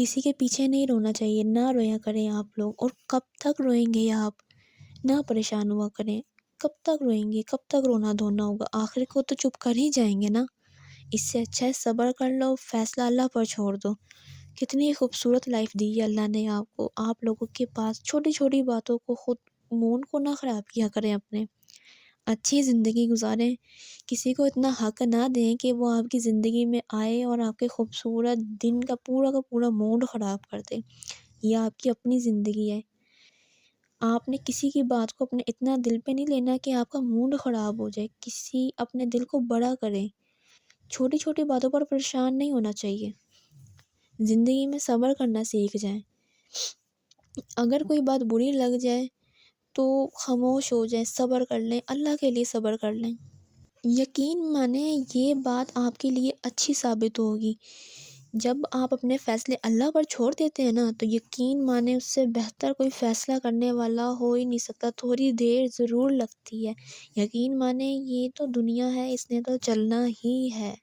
کسی کے پیچھے نہیں رونا چاہیے، نہ رویا کریں آپ لوگ۔ اور کب تک روئیں گے آپ؟ نہ پریشان ہوا کریں، کب تک روئیں گے؟ کب تک رونا دھونا ہوگا؟ آخر کو تو چپ کر ہی جائیں گے نا۔ اس سے اچھا ہے صبر کر لو، فیصلہ اللہ پر چھوڑ دو۔ کتنی خوبصورت لائف دی ہے اللہ نے آپ کو، آپ لوگوں کے پاس۔ چھوٹی چھوٹی باتوں کو خود مون کو نہ خراب کیا کریں اپنے، اچھی زندگی گزاریں۔ کسی کو اتنا حق نہ دیں کہ وہ آپ کی زندگی میں آئے اور آپ کے خوبصورت دن کا پورا موڈ خراب کر دے۔ یہ آپ کی اپنی زندگی ہے، آپ نے کسی کی بات کو اپنے اتنا دل پہ نہیں لینا کہ آپ کا موڈ خراب ہو جائے۔ اپنے دل کو بڑا کریں، چھوٹی چھوٹی باتوں پر پریشان نہیں ہونا چاہیے۔ زندگی میں صبر کرنا سیکھ جائیں۔ اگر کوئی بات بری لگ جائے تو خاموش ہو جائیں، صبر کر لیں، اللہ کے لیے صبر کر لیں۔ یقین مانیں یہ بات آپ کے لیے اچھی ثابت ہوگی۔ جب آپ اپنے فیصلے اللہ پر چھوڑ دیتے ہیں نا، تو یقین مانیں اس سے بہتر کوئی فیصلہ کرنے والا ہو ہی نہیں سکتا۔ تھوڑی دیر ضرور لگتی ہے، یقین مانیں یہ تو دنیا ہے، اس نے تو چلنا ہی ہے،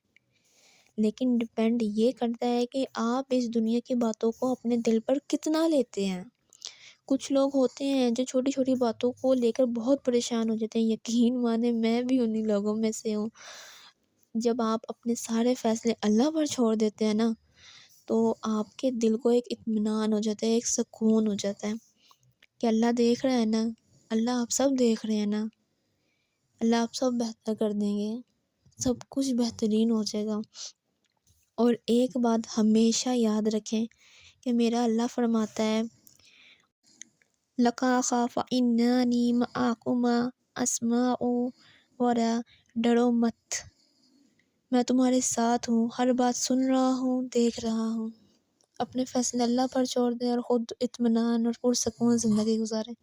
لیکن ڈیپینڈ یہ کرتا ہے کہ آپ اس دنیا کی باتوں کو اپنے دل پر کتنا لیتے ہیں۔ کچھ لوگ ہوتے ہیں جو چھوٹی چھوٹی باتوں کو لے کر بہت پریشان ہو جاتے ہیں، یقین مانیں میں بھی انہی لوگوں میں سے ہوں۔ جب آپ اپنے سارے فیصلے اللہ پر چھوڑ دیتے ہیں نا، تو آپ کے دل کو ایک اطمینان ہو جاتا ہے، ایک سکون ہو جاتا ہے کہ اللہ دیکھ رہا ہے نا، اللہ آپ سب دیکھ رہے ہیں نا، اللہ آپ سب بہتر کر دیں گے، سب کچھ بہترین ہو جائے گا۔ اور ایک بات ہمیشہ یاد رکھیں کہ میرا اللہ فرماتا ہے لَا خَافَ إِنَّنِي مَعَكُمَا أَسْمَعُ وَأَرَىٰ، ڈرو مت، میں تمہارے ساتھ ہوں، ہر بات سن رہا ہوں، دیکھ رہا ہوں۔ اپنے فیصلے اللہ پر چھوڑ دیں اور خود اطمینان اور پرسکون زندگی گزاریں۔